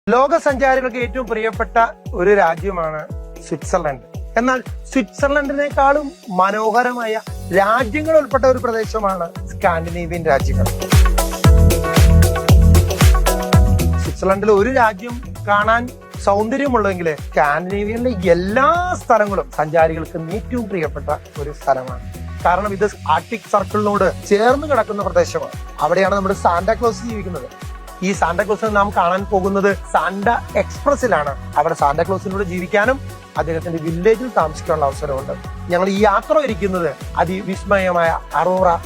ലോക സഞ്ചാരികൾക്ക് ഏറ്റവും പ്രിയപ്പെട്ട ഒരു രാജ്യമാണ് സ്വിറ്റ്സർലൻഡ്. എന്നാൽ സ്വിറ്റ്സർലൻഡിനേക്കാളും മനോഹരമായ രാജ്യങ്ങൾ ഉൾപ്പെട്ട ഒരു പ്രദേശമാണ് സ്കാൻഡിനേവിയൻ രാജ്യങ്ങൾ. സ്വിറ്റ്സർലൻഡിൽ ഒരു രാജ്യം കാണാൻ സൗന്ദര്യമുള്ളെങ്കിൽ സ്കാൻഡിനേവിയനിലെ എല്ലാ സ്ഥലങ്ങളും സഞ്ചാരികൾക്ക് ഏറ്റവും പ്രിയപ്പെട്ട ഒരു സ്ഥലമാണ്. കാരണം ഇത് ആർട്ടിക് സർക്കിളിനോട് ചേർന്ന് കിടക്കുന്ന പ്രദേശമാണ്. അവിടെയാണ് നമ്മുടെ സാന്റാക്ലോസ് ജീവിക്കുന്നത്. ഈ സാന്റാക്ലോസിനെ നാം കാണാൻ പോകുന്നത് സാന്റ എക്സ്പ്രസിലാണ്. അവിടെ സാന്റാക്ലോസിനോട് ജീവിക്കാനും അദ്ദേഹത്തിന്റെ വില്ലേജിൽ താമസിക്കാനുള്ള അവസരമുണ്ട്. ഞങ്ങൾ ഈ യാത്ര ഇരിക്കുന്നത് അതിവിസ്മയമായ അറോറ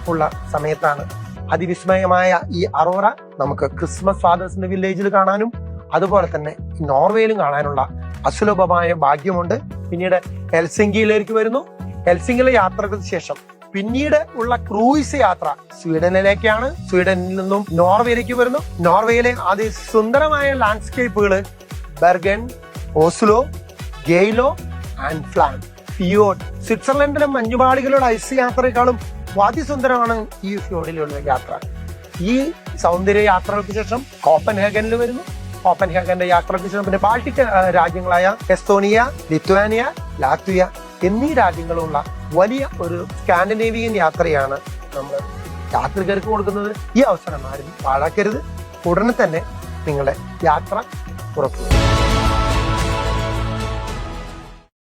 ഉള്ള സമയത്താണ്. അതിവിസ്മയമായ ഈ അറോറ നമുക്ക് ക്രിസ്മസ് ഫാദേഴ്സിന്റെ വില്ലേജിൽ കാണാനും അതുപോലെ തന്നെ നോർവേയിലും കാണാനുള്ള അസുലഭമായ ഭാഗ്യമുണ്ട്. പിന്നീട് ഹെൽസിങ്കിയിലേക്ക് വരുന്നു. ഹെൽസിങ്കിയിലെ യാത്രകൾക്ക് ശേഷം പിന്നീട് ഉള്ള ക്രൂയിസ് യാത്ര സ്വീഡനിലേക്കാണ്. സ്വീഡനിൽ നിന്നും നോർവേയിലേക്ക് വരുന്നു. നോർവേയിലെ അതിസുന്ദരമായ ലാൻഡ്സ്കേപ്പുകള് Bergen, Oslo, Geilo and Flam, fjord. സ്വിറ്റ്സർലൻഡിലെ മഞ്ഞുപാളികളുടെ ഐസ് യാത്രയെക്കാളും അതിസുന്ദരമാണ് ഈ ഫിയോഡിലുള്ള യാത്ര. ഈ സൗന്ദര്യ യാത്രകൾക്ക് ശേഷം കോപ്പൻഹേഗനിൽ വരുന്നു. കോപ്പൻഹേഗന്റെ യാത്രകൾക്ക് ശേഷം പിന്നെ ബാൾട്ടിക് രാജ്യങ്ങളായ എസ്തോണിയ, ലിത്വാനിയ, ലാത്വിയ എന്നീ രാജ്യങ്ങളുള്ള വലിയ ഒരു സ്കാൻഡിനേവിയൻ യാത്രയാണ് നമ്മൾ യാത്രികർക്ക് കൊടുക്കുന്നത്. ഈ അവസരം ആരും പാഴാക്കരുത്. ഉടനെ തന്നെ നിങ്ങളുടെ യാത്ര പുറപ്പെടും.